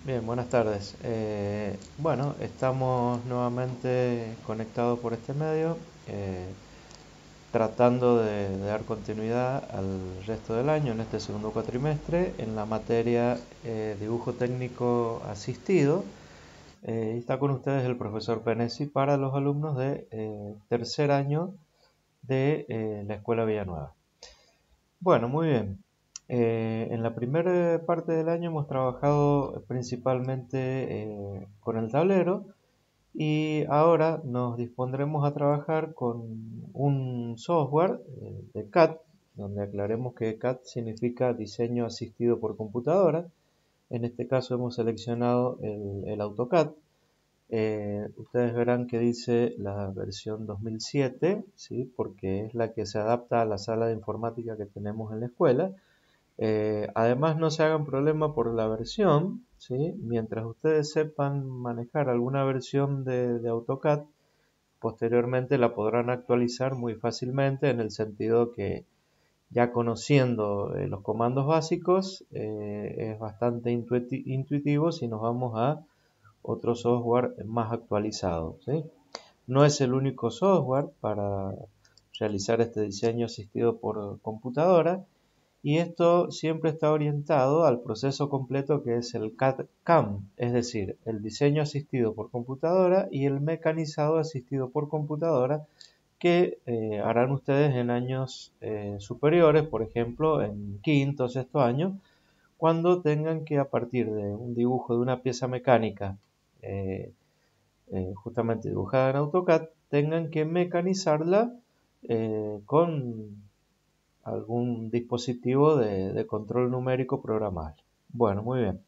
Bien, buenas tardes. Bueno, estamos nuevamente conectados por este medio, eh, tratando de dar continuidad al resto del año, en este segundo cuatrimestre, en la materia dibujo técnico asistido. Está con ustedes el profesor Penesi para los alumnos de tercer año de la Escuela Villanueva. Bueno, muy bien. En la primera parte del año hemos trabajado principalmente con el tablero y ahora nos dispondremos a trabajar con un software de CAD, donde aclaremos que CAD significa diseño asistido por computadora. En este caso hemos seleccionado el AutoCAD. Ustedes verán que dice la versión 2007, ¿sí? Porque es la que se adapta a la sala de informática que tenemos en la escuela. Además, no se hagan problema por la versión, ¿sí? Mientras ustedes sepan manejar alguna versión de AutoCAD, posteriormente la podrán actualizar muy fácilmente en el sentido que ya conociendo los comandos básicos es bastante intuitivo si nos vamos a otro software más actualizado, ¿sí? No es el único software para realizar este diseño asistido por computadora, y esto siempre está orientado al proceso completo que es el CAD-CAM, es decir, el diseño asistido por computadora y el mecanizado asistido por computadora que harán ustedes en años superiores, por ejemplo en quinto o sexto año, cuando tengan que a partir de un dibujo de una pieza mecánica eh, justamente dibujada en AutoCAD, tengan que mecanizarla con algún dispositivo de control numérico programable. Bueno, muy bien.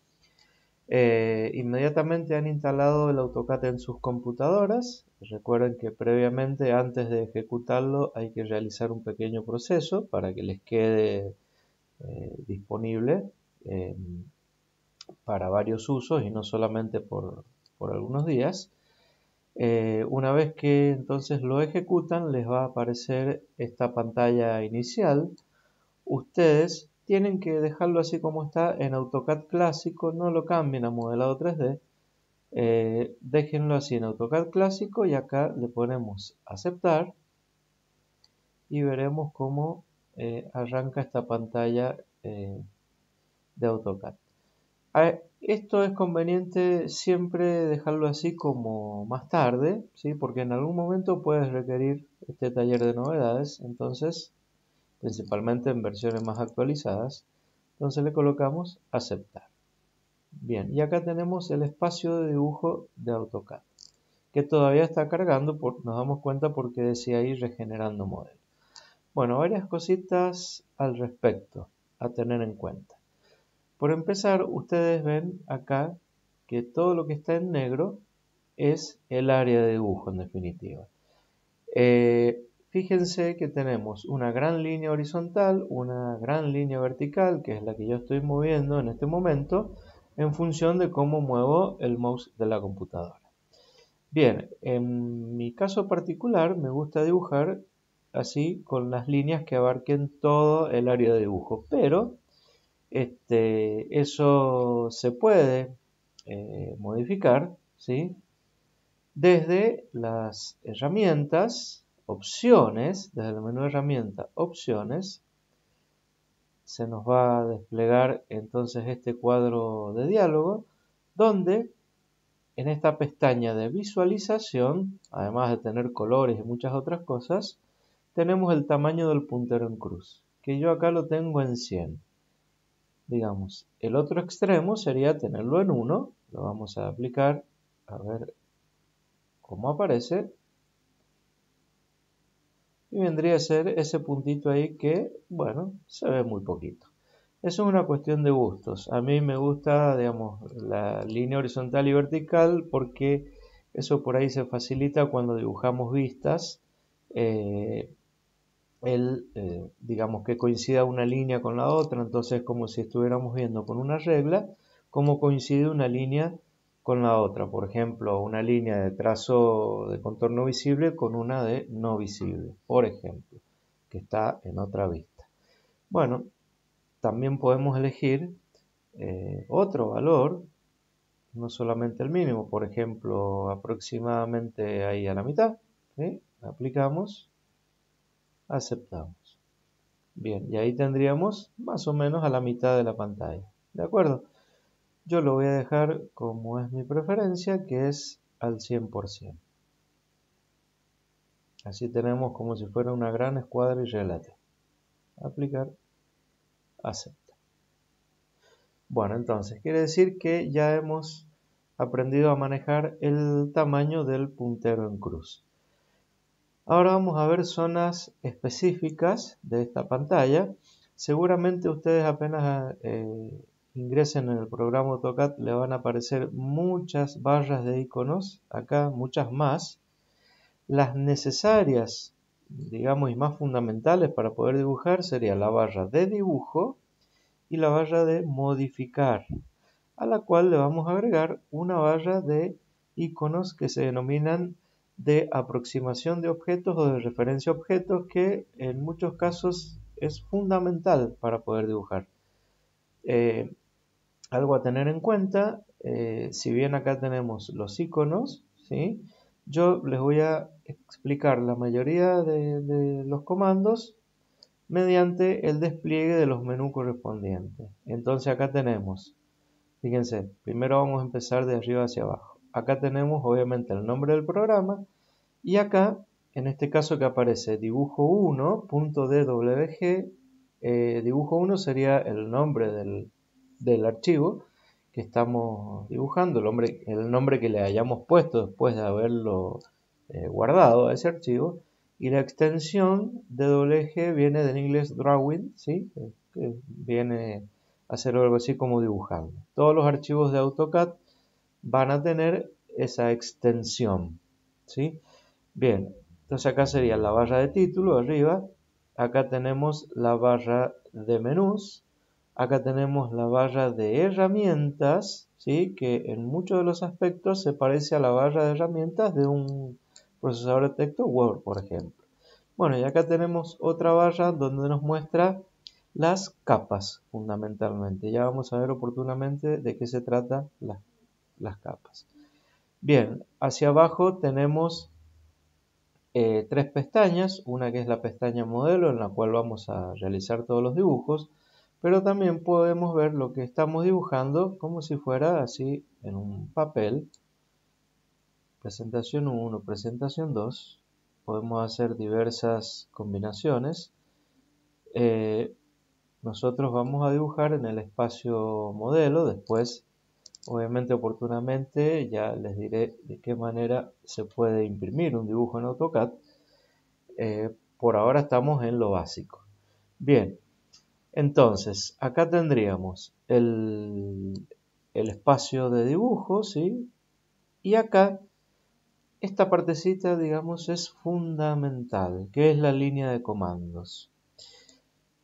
Inmediatamente han instalado el AutoCAD en sus computadoras. Recuerden que previamente, antes de ejecutarlo, hay que realizar un pequeño proceso para que les quede disponible eh, para varios usos y no solamente por algunos días. Una vez que entonces lo ejecutan, les va a aparecer esta pantalla inicial. Ustedes tienen que dejarlo así como está en AutoCAD clásico, no lo cambien a modelado 3D. Déjenlo así en AutoCAD clásico y acá le ponemos aceptar y veremos cómo arranca esta pantalla de AutoCAD. Esto es conveniente siempre dejarlo así como más tarde, ¿sí? Porque en algún momento puedes requerir este taller de novedades, entonces principalmente en versiones más actualizadas. Entonces le colocamos aceptar. Bien, y acá tenemos el espacio de dibujo de AutoCAD, que todavía está cargando, nos damos cuenta porque decía ahí regenerando modelo. Bueno, varias cositas al respecto a tener en cuenta. Por empezar, ustedes ven acá que todo lo que está en negro es el área de dibujo en definitiva. Fíjense que tenemos una gran línea horizontal, una gran línea vertical, que es la que yo estoy moviendo en este momento, en función de cómo muevo el mouse de la computadora. Bien, en mi caso particular me gusta dibujar así con las líneas que abarquen todo el área de dibujo, pero eso se puede modificar, ¿sí? Desde las herramientas, opciones, desde el menú herramienta, opciones, se nos va a desplegar entonces este cuadro de diálogo, donde en esta pestaña de visualización, además de tener colores y muchas otras cosas, tenemos el tamaño del puntero en cruz, que yo acá lo tengo en 100. Digamos, el otro extremo sería tenerlo en 1, lo vamos a aplicar, a ver cómo aparece, y vendría a ser ese puntito ahí que, bueno, se ve muy poquito. Eso es una cuestión de gustos. A mí me gusta, digamos, la línea horizontal y vertical porque eso por ahí se facilita cuando dibujamos vistas. eh, digamos que coincida una línea con la otra, entonces como si estuviéramos viendo con una regla, cómo coincide una línea con la otra. Por ejemplo, una línea de trazo de contorno visible con una de no visible, por ejemplo, que está en otra vista. Bueno, también podemos elegir otro valor no solamente el mínimo, por ejemplo, aproximadamente ahí a la mitad, ¿sí? Aplicamos, aceptamos. Bien, y ahí tendríamos más o menos a la mitad de la pantalla, ¿de acuerdo? Yo lo voy a dejar como es mi preferencia, que es al 100%. Así tenemos como si fuera una gran escuadra israelita. Aplicar, aceptar. Bueno, entonces quiere decir que ya hemos aprendido a manejar el tamaño del puntero en cruz. Ahora vamos a ver zonas específicas de esta pantalla. Seguramente ustedes apenas ingresen en el programa AutoCAD le van a aparecer muchas barras de iconos, acá muchas más. Las necesarias, digamos, y más fundamentales para poder dibujar sería la barra de dibujo y la barra de modificar, a la cual le vamos a agregar una barra de iconos que se denominan de aproximación de objetos o de referencia a objetos, que en muchos casos es fundamental para poder dibujar. Algo a tener en cuenta, si bien acá tenemos los iconos, ¿sí? Yo les voy a explicar la mayoría de los comandos mediante el despliegue de los menús correspondientes. Entonces acá tenemos, fíjense, primero vamos a empezar de arriba hacia abajo. Acá tenemos obviamente el nombre del programa y acá, en este caso que aparece dibujo1.dwg, dibujo 1 sería el nombre del archivo que estamos dibujando, el nombre que le hayamos puesto después de haberlo guardado a ese archivo, y la extensión DWG viene del inglés drawing, ¿sí? Que viene a ser algo así como dibujando. Todos los archivos de AutoCAD van a tener esa extensión, ¿sí? Bien, entonces acá sería la barra de título arriba, acá tenemos la barra de menús, acá tenemos la barra de herramientas, ¿sí? Que en muchos de los aspectos se parece a la barra de herramientas de un procesador de texto Word, por ejemplo. Bueno, y acá tenemos otra barra donde nos muestra las capas, fundamentalmente. Ya vamos a ver oportunamente de qué se trata las capas. Bien, hacia abajo tenemos tres pestañas, una que es la pestaña modelo en la cual vamos a realizar todos los dibujos, pero también podemos ver lo que estamos dibujando como si fuera así en un papel. Presentación 1, presentación 2, podemos hacer diversas combinaciones. Nosotros vamos a dibujar en el espacio modelo, después obviamente oportunamente ya les diré de qué manera se puede imprimir un dibujo en AutoCAD. Por ahora estamos en lo básico. Bien, entonces acá tendríamos el espacio de dibujo, ¿sí? Y acá esta partecita, digamos, es fundamental, que es la línea de comandos.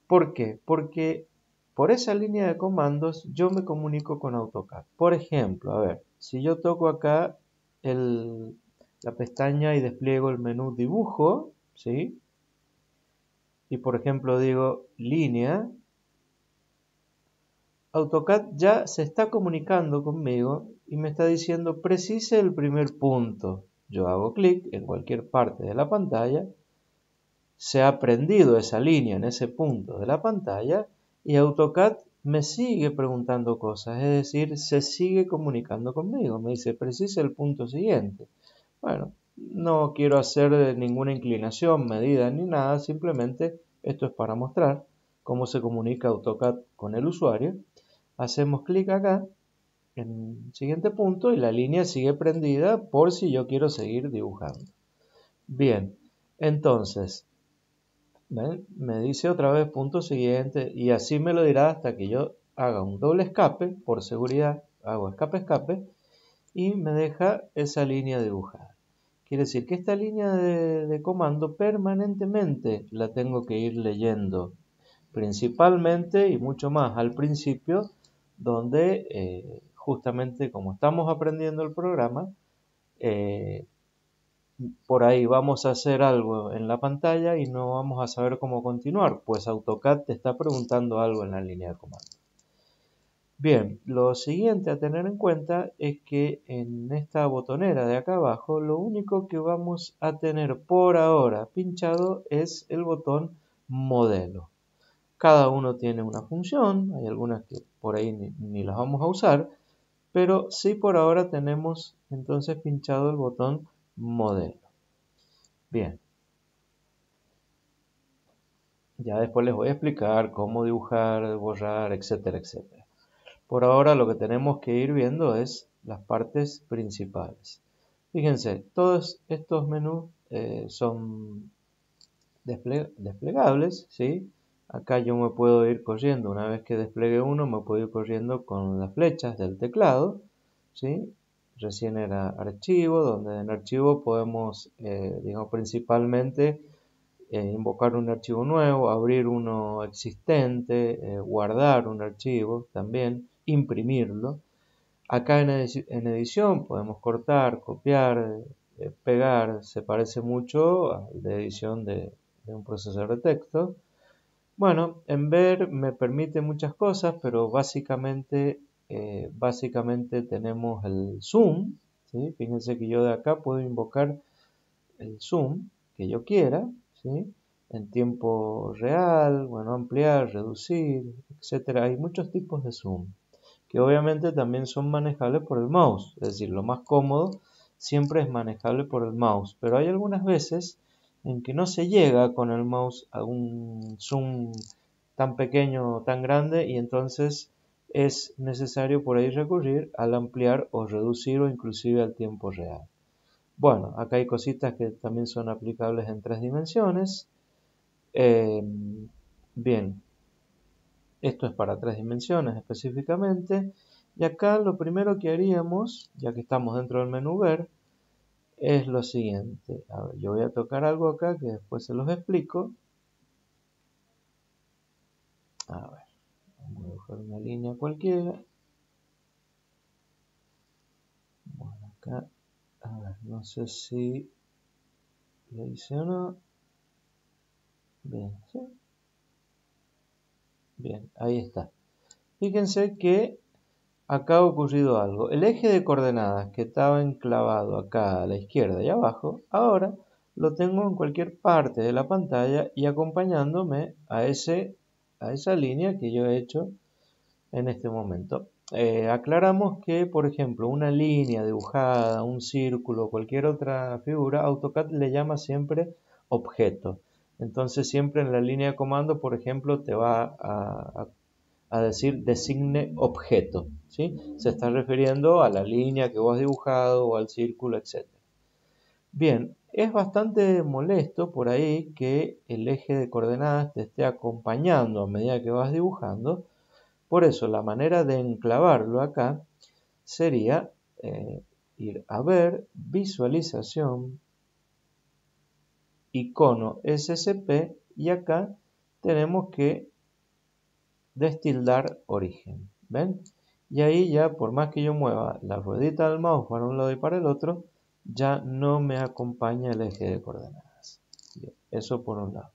¿Por qué? Porque por esa línea de comandos yo me comunico con AutoCAD. Por ejemplo, a ver, si yo toco acá la pestaña y despliego el menú dibujo, ¿sí? Y por ejemplo digo línea, AutoCAD ya se está comunicando conmigo y me está diciendo precise el primer punto. Yo hago clic en cualquier parte de la pantalla, se ha prendido esa línea en ese punto de la pantalla y AutoCAD me sigue preguntando cosas, es decir, se sigue comunicando conmigo, me dice precise el punto siguiente. Bueno, no quiero hacer ninguna inclinación, medida ni nada, simplemente esto es para mostrar cómo se comunica AutoCAD con el usuario. Hacemos clic acá en el siguiente punto y la línea sigue prendida por si yo quiero seguir dibujando. Bien, entonces, ¿ven? Me dice otra vez punto siguiente y así me lo dirá hasta que yo haga un doble escape, por seguridad, hago escape y me deja esa línea dibujada. Quiere decir que esta línea de comando permanentemente la tengo que ir leyendo, principalmente y mucho más al principio, donde justamente como estamos aprendiendo el programa, por ahí vamos a hacer algo en la pantalla y no vamos a saber cómo continuar, pues AutoCAD te está preguntando algo en la línea de comando. Bien, lo siguiente a tener en cuenta es que en esta botonera de acá abajo, lo único que vamos a tener por ahora pinchado es el botón modelo. Cada uno tiene una función, hay algunas que por ahí ni las vamos a usar, pero sí por ahora tenemos entonces pinchado el botón modelo. Bien, ya después les voy a explicar cómo dibujar, borrar, etcétera, etcétera. Por ahora lo que tenemos que ir viendo es las partes principales. Fíjense, todos estos menús son desplegables, ¿sí? Acá yo me puedo ir corriendo, una vez que despliegue uno, me puedo ir corriendo con las flechas del teclado, ¿sí? Recién era archivo, donde en archivo podemos, digamos, principalmente invocar un archivo nuevo, abrir uno existente, guardar un archivo también, imprimirlo. Acá en edición podemos cortar, copiar, pegar, se parece mucho a la edición de un procesador de texto. Bueno, en ver me permite muchas cosas, pero básicamente tenemos el zoom, ¿sí? Fíjense que yo de acá puedo invocar el zoom que yo quiera, ¿sí? En tiempo real, bueno, ampliar, reducir, etcétera. Hay muchos tipos de zoom que obviamente también son manejables por el mouse, es decir, lo más cómodo siempre es manejable por el mouse, pero hay algunas veces en que no se llega con el mouse a un zoom tan pequeño o tan grande y entonces es necesario por ahí recurrir al ampliar o reducir o inclusive al tiempo real. Bueno, acá hay cositas que también son aplicables en 3 dimensiones. Eh, bien, esto es para 3 dimensiones específicamente. Y acá lo primero que haríamos, ya que estamos dentro del menú ver, es lo siguiente. A ver, yo voy a tocar algo acá que después se los explico. A ver, vamos a dibujar una línea cualquiera. Bueno, acá, a ver, no sé si lo hice o no. Bien, ¿sí? Bien, ahí está. Fíjense que acá ha ocurrido algo. El eje de coordenadas que estaba enclavado acá a la izquierda y abajo, ahora lo tengo en cualquier parte de la pantalla y acompañándome a esa línea que yo he hecho en este momento. Aclaramos que, por ejemplo, una línea dibujada, un círculo, cualquier otra figura, AutoCAD le llama siempre objeto. Entonces siempre en la línea de comando, por ejemplo, te va a decir designe objeto, ¿sí? Se está refiriendo a la línea que vos has dibujado o al círculo, etc. Bien, es bastante molesto por ahí que el eje de coordenadas te esté acompañando a medida que vas dibujando. Por eso la manera de enclavarlo acá sería ir a ver, visualización, icono SCP y acá tenemos que destildar origen. ¿Ven? Y ahí ya, por más que yo mueva la ruedita del mouse para un lado y para el otro, ya no me acompaña el eje de coordenadas. Bien, eso por un lado.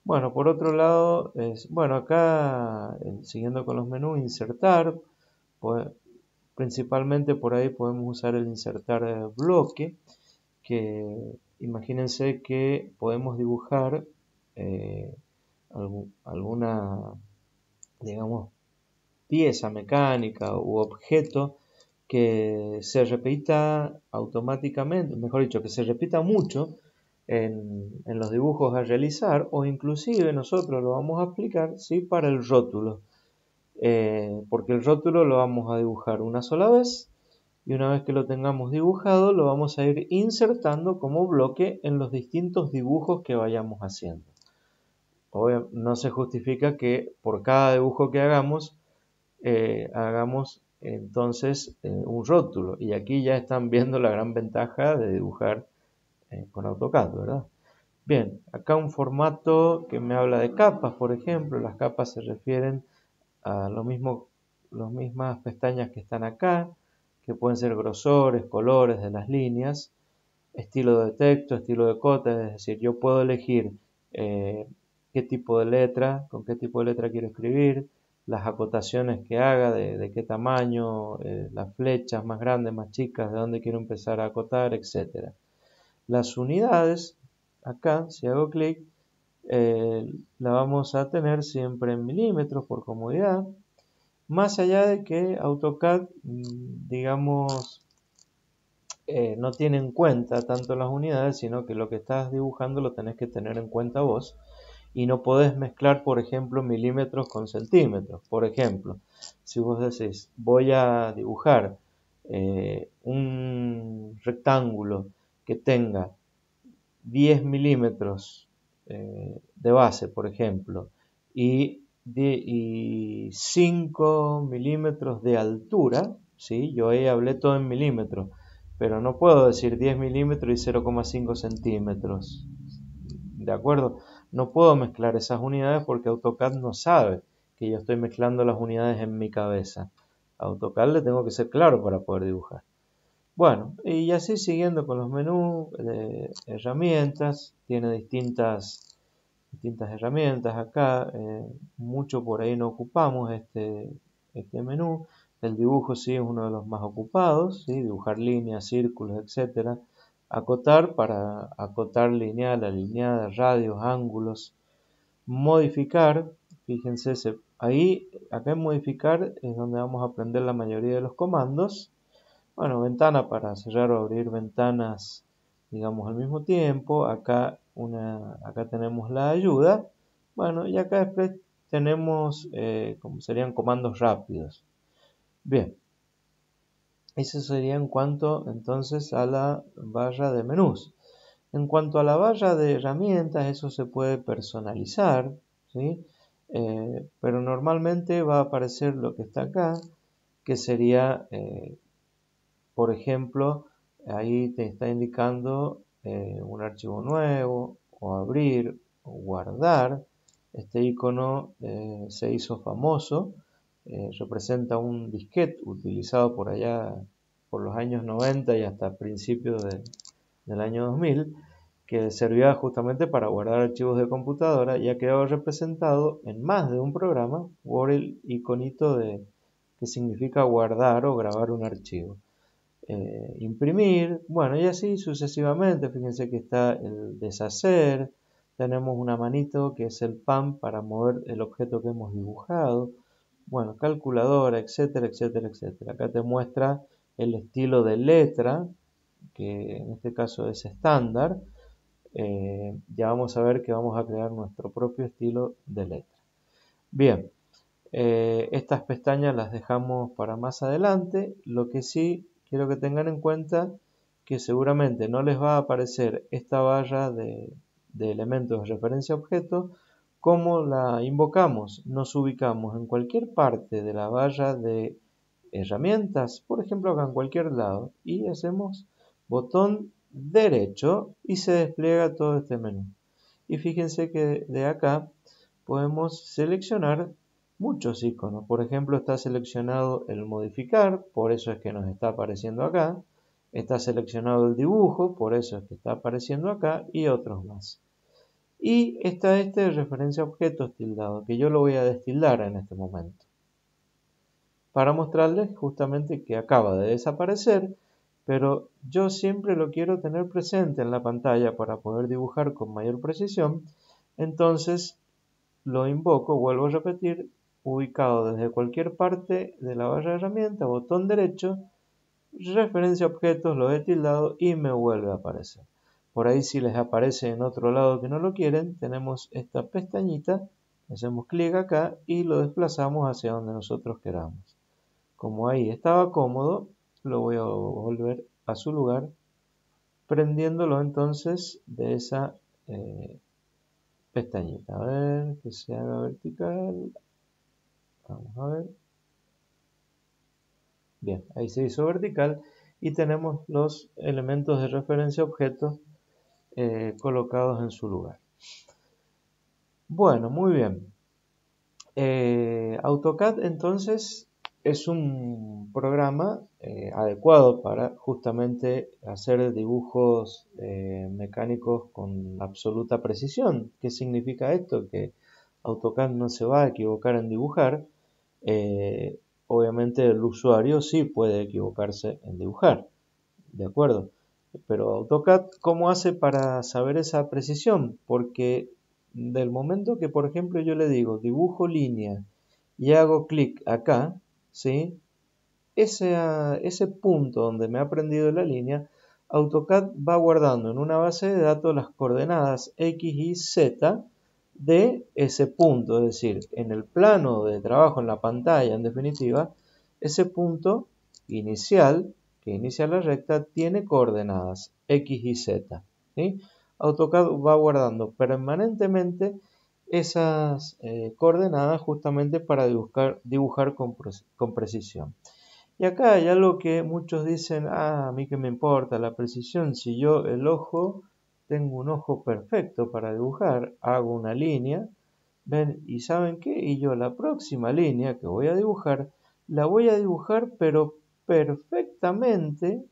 Bueno, por otro lado, bueno, acá, siguiendo con los menús, insertar, pues, principalmente por ahí podemos usar el insertar bloque, que imagínense que podemos dibujar eh, alguna, digamos, pieza mecánica u objeto que se repita automáticamente, mejor dicho, que se repita mucho en los dibujos a realizar, o inclusive nosotros lo vamos a aplicar, ¿sí? Para el rótulo, porque el rótulo lo vamos a dibujar una sola vez y una vez que lo tengamos dibujado lo vamos a ir insertando como bloque en los distintos dibujos que vayamos haciendo. No se justifica que por cada dibujo que hagamos entonces un rótulo, y aquí ya están viendo la gran ventaja de dibujar con AutoCAD, ¿verdad? Bien, acá un formato que me habla de capas, por ejemplo. Las capas se refieren a lo mismo, las mismas pestañas que están acá, que pueden ser grosores, colores de las líneas, estilo de texto, estilo de cota, es decir, yo puedo elegir qué tipo de letra, con qué tipo de letra quiero escribir, las acotaciones que haga, de qué tamaño, las flechas más grandes, más chicas, de dónde quiero empezar a acotar, etc. Las unidades, acá, si hago clic, la vamos a tener siempre en milímetros por comodidad, más allá de que AutoCAD, digamos, no tiene en cuenta tanto las unidades, sino que lo que estás dibujando lo tenés que tener en cuenta vos y no podés mezclar, por ejemplo, milímetros con centímetros. Por ejemplo, si vos decís, voy a dibujar un rectángulo que tenga 10 milímetros de base, por ejemplo, y 5 milímetros de altura, ¿sí? Yo ahí hablé todo en milímetros, pero no puedo decir 10 milímetros y 0,5 centímetros, ¿de acuerdo? No puedo mezclar esas unidades porque AutoCAD no sabe que yo estoy mezclando las unidades en mi cabeza. A AutoCAD le tengo que ser claro para poder dibujar. Bueno, y así siguiendo con los menús de herramientas, tiene distintas herramientas acá, mucho por ahí no ocupamos este menú. El dibujo sí es uno de los más ocupados, ¿sí? Dibujar líneas, círculos, etcétera. Acotar para acotar lineal, alineada, radios, ángulos. Modificar, fíjense, acá en modificar es donde vamos a aprender la mayoría de los comandos. Bueno, ventana para cerrar o abrir ventanas, digamos, al mismo tiempo. Acá tenemos la ayuda. Bueno, y acá después tenemos, como serían comandos rápidos. Bien, eso sería en cuanto entonces a la barra de menús. En cuanto a la barra de herramientas, eso se puede personalizar, ¿sí? Pero normalmente va a aparecer lo que está acá, que sería por ejemplo, ahí te está indicando un archivo nuevo, o abrir, o guardar. Este icono se hizo famoso, representa un disquete utilizado por allá por los años 90 y hasta principios del año 2000, que servía justamente para guardar archivos de computadora y ha quedado representado en más de un programa por el iconito que significa guardar o grabar un archivo. Imprimir, bueno, y así sucesivamente. Fíjense que está el deshacer, tenemos una manito que es el pan para mover el objeto que hemos dibujado, bueno, calculadora, etcétera, etcétera, etcétera. Acá te muestra el estilo de letra, que en este caso es estándar. Ya vamos a ver que vamos a crear nuestro propio estilo de letra. Bien, estas pestañas las dejamos para más adelante. Lo que sí quiero que tengan en cuenta que seguramente no les va a aparecer esta barra de elementos de referencia a objetos. ¿Cómo la invocamos? Nos ubicamos en cualquier parte de la barra de herramientas, por ejemplo acá en cualquier lado, y hacemos botón derecho y se despliega todo este menú. Y fíjense que de acá podemos seleccionar muchos iconos. Por ejemplo, está seleccionado el modificar, por eso es que nos está apareciendo acá. Está seleccionado el dibujo, por eso es que está apareciendo acá, y otros más. Y está este de referencia a objetos tildado, que yo lo voy a destildar en este momento, para mostrarles justamente que acaba de desaparecer, pero yo siempre lo quiero tener presente en la pantalla para poder dibujar con mayor precisión. Entonces lo invoco, vuelvo a repetir, ubicado desde cualquier parte de la barra de herramientas, botón derecho, referencia a objetos, lo he tildado y me vuelve a aparecer. Por ahí si les aparece en otro lado que no lo quieren, tenemos esta pestañita, hacemos clic acá y lo desplazamos hacia donde nosotros queramos. Como ahí estaba cómodo, lo voy a volver a su lugar, prendiéndolo entonces de esa pestañita. A ver, que se haga vertical. Vamos a ver. Bien, ahí se hizo vertical y tenemos los elementos de referencia a objetos colocados en su lugar. Bueno, muy bien. AutoCAD entonces es un programa adecuado para justamente hacer dibujos mecánicos con absoluta precisión. ¿Qué significa esto? Que AutoCAD no se va a equivocar en dibujar, Obviamente el usuario sí puede equivocarse en dibujar, ¿de acuerdo? Pero AutoCAD, ¿cómo hace para saber esa precisión? Porque del momento que, por ejemplo, yo le digo dibujo línea y hago clic acá, ¿sí? Ese punto donde me ha prendido la línea, AutoCAD va guardando en una base de datos las coordenadas X y Z de ese punto, es decir, en el plano de trabajo en la pantalla, en definitiva, ese punto inicial que inicia la recta tiene coordenadas X y Z, ¿sí? AutoCAD va guardando permanentemente esas coordenadas justamente para dibujar con precisión. Y acá hay algo que muchos dicen, a mí que me importa la precisión, si yo tengo un ojo perfecto para dibujar, hago una línea, ven, y ¿saben qué? Y yo la próxima línea que voy a dibujar, la voy a dibujar pero perfectamente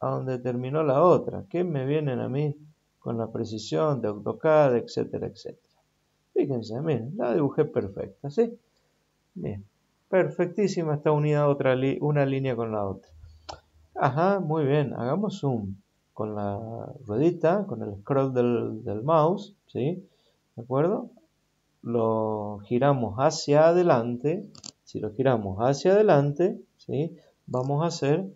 a donde terminó la otra. ¿Qué me vienen a mí con la precisión de AutoCAD, etcétera, etcétera? Fíjense, miren, la dibujé perfecta, ¿sí? Bien, perfectísima, está unida una línea con la otra. Ajá, muy bien, hagamos zoom con la ruedita, con el scroll del mouse, ¿sí? ¿De acuerdo? Lo giramos hacia adelante. Si lo giramos hacia adelante, ¿sí? Vamos a hacer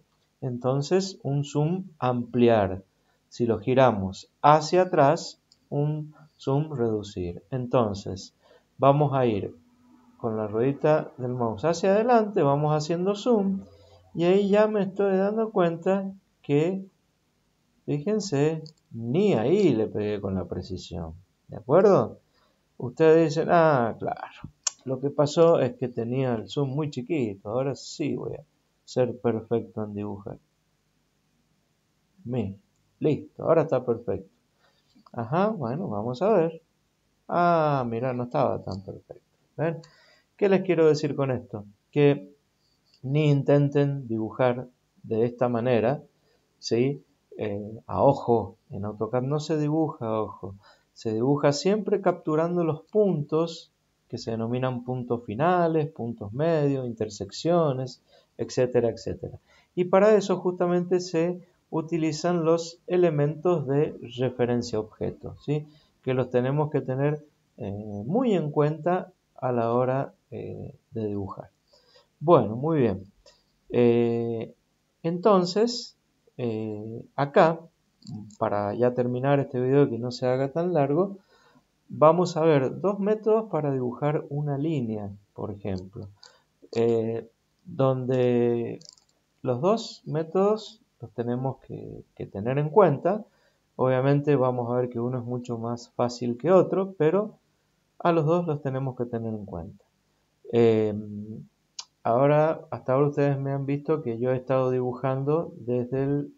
entonces un zoom ampliar. Si lo giramos hacia atrás, un zoom reducir. Entonces, vamos a ir con la ruedita del mouse hacia adelante, vamos haciendo zoom y ahí ya me estoy dando cuenta que, fíjense, ni ahí le pegué con la precisión, ¿de acuerdo? Ustedes dicen, ah, claro, lo que pasó es que tenía el zoom muy chiquito, ahora sí voy a ser perfecto en dibujar. Listo, ahora está perfecto. Ajá, bueno, vamos a ver. Ah, mira, no estaba tan perfecto. ¿Ven? ¿Qué les quiero decir con esto? Que ni intenten dibujar de esta manera, ¿sí? A ojo, en AutoCAD no se dibuja a ojo, se dibuja siempre capturando los puntos que se denominan puntos finales, puntos medios, intersecciones, etcétera, etcétera. Y para eso justamente se utilizan los elementos de referencia objeto, ¿sí? Que los tenemos que tener muy en cuenta a la hora de dibujar. Bueno, muy bien. Eh, entonces, acá, para ya terminar este video y que no se haga tan largo, vamos a ver dos métodos para dibujar una línea, por ejemplo, donde los dos métodos los tenemos que tener en cuenta. Obviamente vamos a ver que uno es mucho más fácil que otro, pero a los dos los tenemos que tener en cuenta. Hasta ahora ustedes me han visto que yo he estado dibujando desde el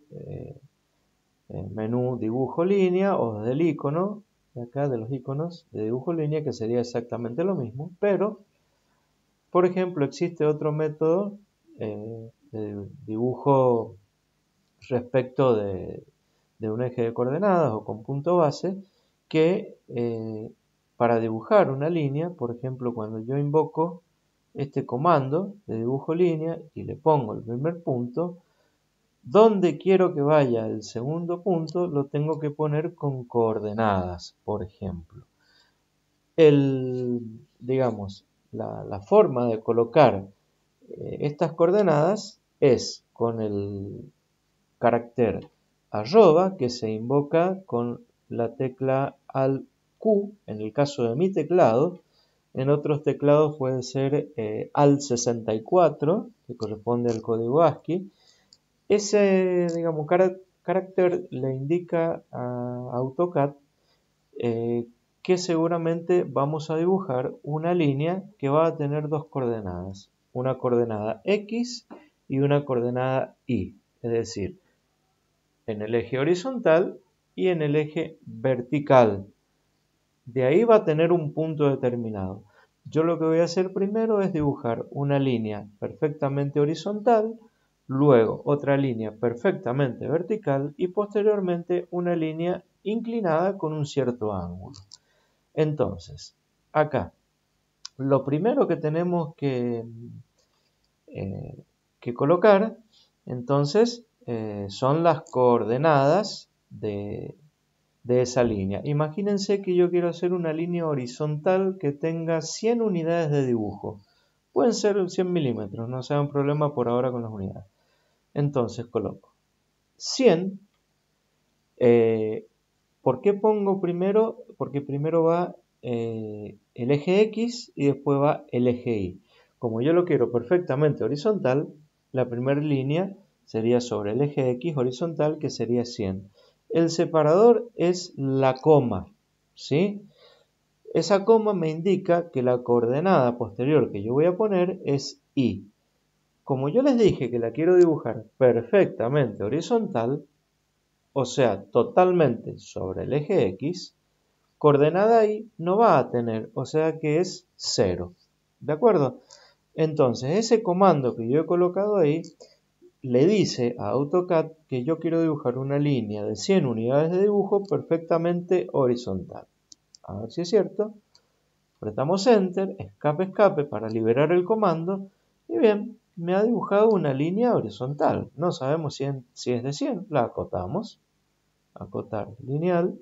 menú dibujo línea o desde el icono, de acá de los iconos de dibujo línea, que sería exactamente lo mismo, pero, por ejemplo, existe otro método de dibujo respecto de un eje de coordenadas o con punto base, que para dibujar una línea, por ejemplo, cuando yo invoco este comando de dibujo línea y le pongo el primer punto, donde quiero que vaya el segundo punto lo tengo que poner con coordenadas, por ejemplo. Digamos, la forma de colocar estas coordenadas es con el carácter arroba que se invoca con la tecla Alt Q en el caso de mi teclado. En otros teclados puede ser Alt 64, que corresponde al código ASCII. Ese, digamos, carácter le indica a AutoCAD que seguramente vamos a dibujar una línea que va a tener dos coordenadas, una coordenada X y una coordenada Y, es decir, en el eje horizontal y en el eje vertical. De ahí va a tener un punto determinado. Yo lo que voy a hacer primero es dibujar una línea perfectamente horizontal, luego otra línea perfectamente vertical y posteriormente una línea inclinada con un cierto ángulo. Entonces, acá lo primero que tenemos que colocar, entonces, son las coordenadas de esa línea. Imagínense que yo quiero hacer una línea horizontal que tenga 100 unidades de dibujo. Pueden ser 100 milímetros, no sea un problema por ahora con las unidades. Entonces coloco 100. ¿Por qué pongo primero? Porque primero va el eje X y después va el eje Y. Como yo lo quiero perfectamente horizontal, la primera línea sería sobre el eje X horizontal, que sería 100. El separador es la coma, ¿sí? Esa coma me indica que la coordenada posterior que yo voy a poner es Y. Como yo les dije que la quiero dibujar perfectamente horizontal, o sea, totalmente sobre el eje X, coordenada Y no va a tener, o sea que es 0. ¿De acuerdo? Entonces, ese comando que yo he colocado ahí le dice a AutoCAD que yo quiero dibujar una línea de 100 unidades de dibujo perfectamente horizontal. A ver si es cierto. Apretamos Enter, escape, escape para liberar el comando. Y bien, me ha dibujado una línea horizontal. No sabemos si es de 100. La acotamos. Acotar lineal.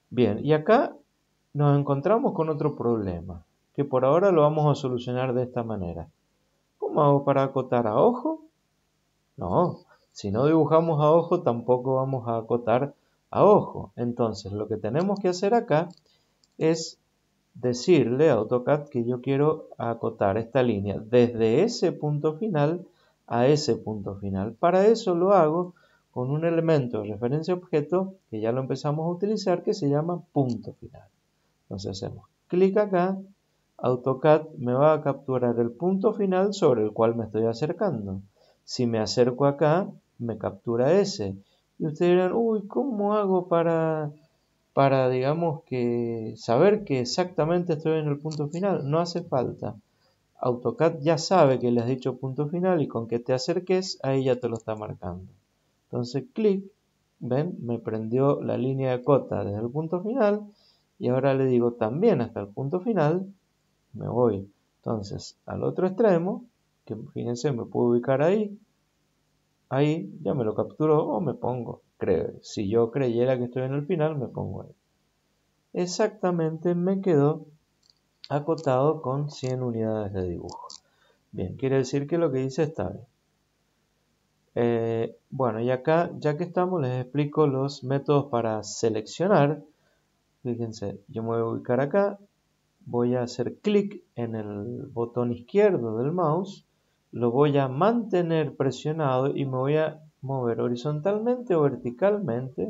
Bien, y acá nos encontramos con otro problema, que por ahora lo vamos a solucionar de esta manera. ¿Cómo hago para acotar a ojo? No, si no dibujamos a ojo tampoco vamos a acotar a ojo. Entonces lo que tenemos que hacer acá es decirle a AutoCAD que yo quiero acotar esta línea desde ese punto final a ese punto final. Para eso lo hago con un elemento de referencia objeto que ya lo empezamos a utilizar, que se llama punto final. Entonces hacemos clic acá, AutoCAD me va a capturar el punto final sobre el cual me estoy acercando. Si me acerco acá, me captura ese. Y ustedes dirán, uy, ¿cómo hago para, digamos, que saber que exactamente estoy en el punto final? No hace falta. AutoCAD ya sabe que le has dicho punto final y con que te acerques, ahí ya te lo está marcando. Entonces, clic, ven, me prendió la línea de cota desde el punto final y ahora le digo también hasta el punto final, me voy entonces al otro extremo, que fíjense, me puedo ubicar ahí, ya me lo capturó o me pongo, si yo creyera que estoy en el final, me pongo ahí. Exactamente me quedó acotado con 100 unidades de dibujo. Bien, quiere decir que lo que hice está bien. Bueno, y acá, ya que estamos, les explico los métodos para seleccionar. Fíjense, yo me voy a ubicar acá, voy a hacer clic en el botón izquierdo del mouse, lo voy a mantener presionado y me voy a mover horizontalmente o verticalmente,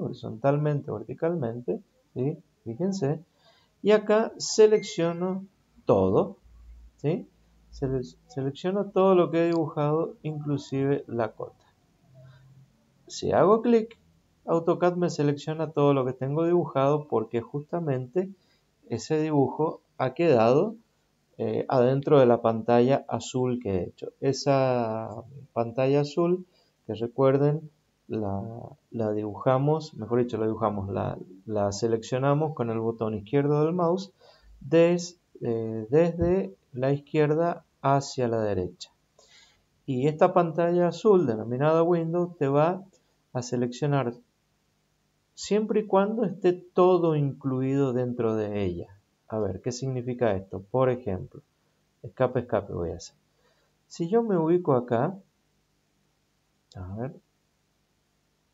¿sí? Fíjense, y acá selecciono todo, ¿sí? Selecciono todo lo que he dibujado, inclusive la cota. Si hago clic, AutoCAD me selecciona todo lo que tengo dibujado porque justamente ese dibujo ha quedado adentro de la pantalla azul que he hecho. Esa pantalla azul, que recuerden, la dibujamos, mejor dicho, la seleccionamos con el botón izquierdo del mouse desde la izquierda hacia la derecha. Y esta pantalla azul denominada Windows te va a seleccionar siempre y cuando esté todo incluido dentro de ella. A ver, ¿qué significa esto? Por ejemplo, escape, escape voy a hacer. Si yo me ubico acá, a ver,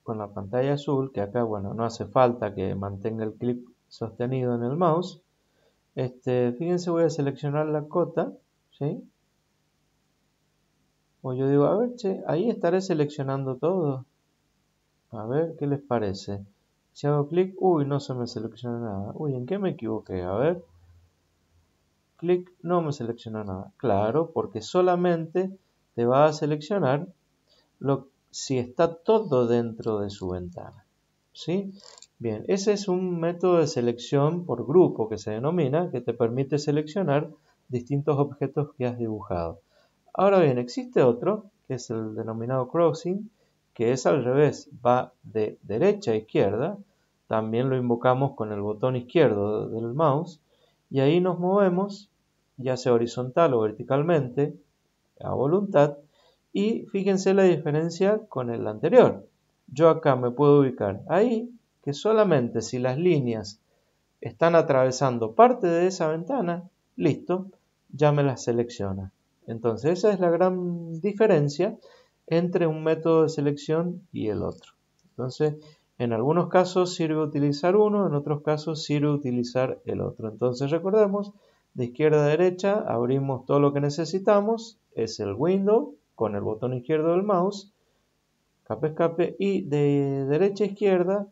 con la pantalla azul, que acá, bueno, no hace falta que mantenga el clic sostenido en el mouse. Fíjense, voy a seleccionar la cota, ¿sí? O yo digo, a ver, che, ahí estaré seleccionando todo. A ver, ¿qué les parece? Si hago clic, uy, no se me selecciona nada. Uy, ¿en qué me equivoqué? A ver. Clic, no me selecciona nada. Claro, porque solamente te va a seleccionar si está todo dentro de su ventana. ¿Sí? Bien, ese es un método de selección por grupo que se denomina, que te permite seleccionar distintos objetos que has dibujado. Ahora bien, existe otro, que es el denominado crossing, que es al revés, va de derecha a izquierda, también lo invocamos con el botón izquierdo del mouse, Y ahí nos movemos, ya sea horizontal o verticalmente, a voluntad. Y fíjense la diferencia con el anterior. Yo acá me puedo ubicar ahí, que solamente si las líneas están atravesando parte de esa ventana, listo, ya me las selecciona. Entonces esa es la gran diferencia entre un método de selección y el otro. Entonces, en algunos casos sirve utilizar uno, en otros casos sirve utilizar el otro. Entonces recordemos, de izquierda a derecha abrimos todo lo que necesitamos, es el window con el botón izquierdo del mouse, escape, y de derecha a izquierda,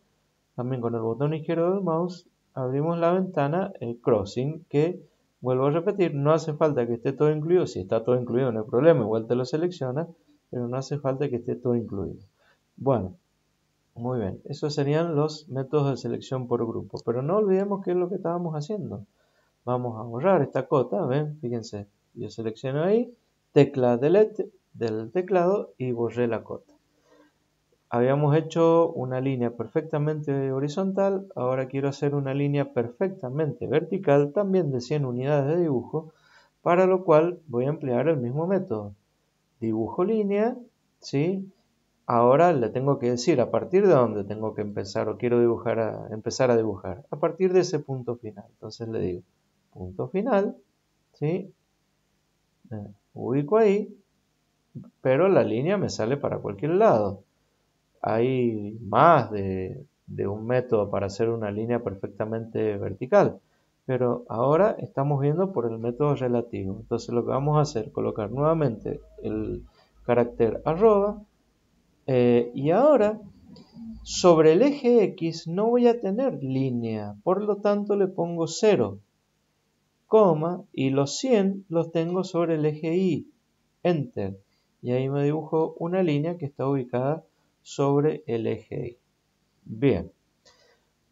también con el botón izquierdo del mouse, abrimos la ventana Crossing, que, vuelvo a repetir, no hace falta que esté todo incluido. Si está todo incluido no hay problema, igual te lo selecciona, pero no hace falta que esté todo incluido. Bueno, muy bien, esos serían los métodos de selección por grupo, pero no olvidemos qué es lo que estábamos haciendo. Vamos a borrar esta cota, ven, fíjense, yo selecciono ahí, tecla Delete del teclado y borré la cota. Habíamos hecho una línea perfectamente horizontal, ahora quiero hacer una línea perfectamente vertical, también de 100 unidades de dibujo, para lo cual voy a emplear el mismo método. Dibujo línea, ¿sí? Ahora le tengo que decir a partir de dónde tengo que empezar o quiero empezar a dibujar. A partir de ese punto final. Entonces le digo punto final, ¿sí? Ubico ahí, pero la línea me sale para cualquier lado. Hay más de un método para hacer una línea perfectamente vertical, pero ahora estamos viendo por el método relativo. Entonces lo que vamos a hacer es colocar nuevamente el carácter arroba, y ahora sobre el eje X no voy a tener línea, por lo tanto le pongo 0, coma, y los 100 los tengo sobre el eje Y, enter, y ahí me dibujo una línea que está ubicada sobre el eje Y. Bien,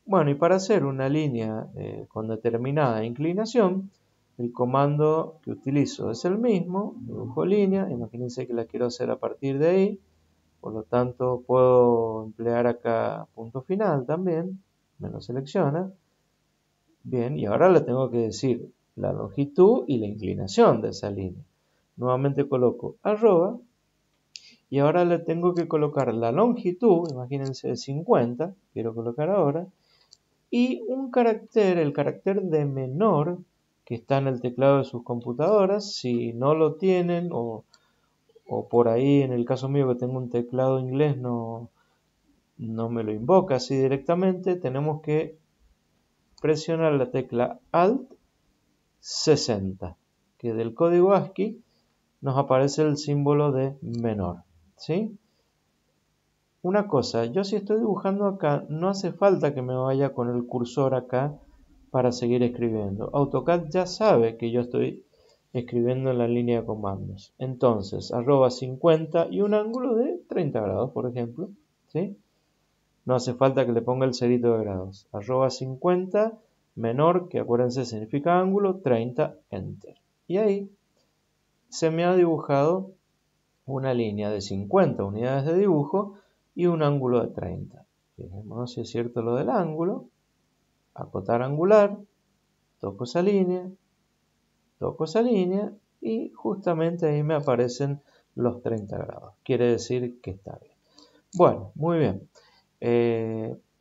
bueno, y para hacer una línea con determinada inclinación, el comando que utilizo es el mismo, dibujo línea, imagínense que la quiero hacer a partir de ahí, por lo tanto puedo emplear acá punto final también, me lo selecciona. Bien, y ahora le tengo que decir la longitud y la inclinación de esa línea. Nuevamente coloco arroba, y ahora le tengo que colocar la longitud, imagínense de 50, quiero colocar ahora, y un carácter, el carácter de menor, que está en el teclado de sus computadoras. Si no lo tienen, o por ahí en el caso mío que tengo un teclado inglés no me lo invoca así directamente, tenemos que presionar la tecla Alt 60, que del código ASCII nos aparece el símbolo de menor, ¿sí? Una cosa, yo si estoy dibujando acá, no hace falta que me vaya con el cursor acá para seguir escribiendo. AutoCAD ya sabe que yo estoy escribiendo en la línea de comandos. Entonces, arroba 50 y un ángulo de 30 grados, por ejemplo, ¿sí? No hace falta que le ponga el cerito de grados. Arroba 50 menor, que acuérdense significa ángulo, 30, enter. Y ahí se me ha dibujado una línea de 50 unidades de dibujo y un ángulo de 30. Fijémonos si es cierto lo del ángulo. Acotar angular, toco esa línea y justamente ahí me aparecen los 30 grados. Quiere decir que está bien. Bueno, muy bien.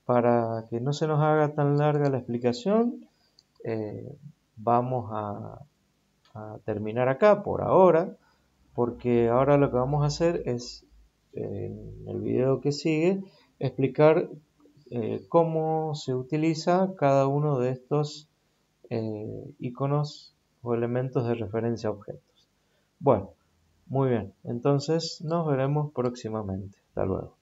Para que no se nos haga tan larga la explicación, vamos a terminar acá por ahora, porque ahora lo que vamos a hacer es, en el video que sigue, explicar cómo se utiliza cada uno de estos iconos o elementos de referencia a objetos. Bueno, muy bien, entonces nos veremos próximamente. Hasta luego.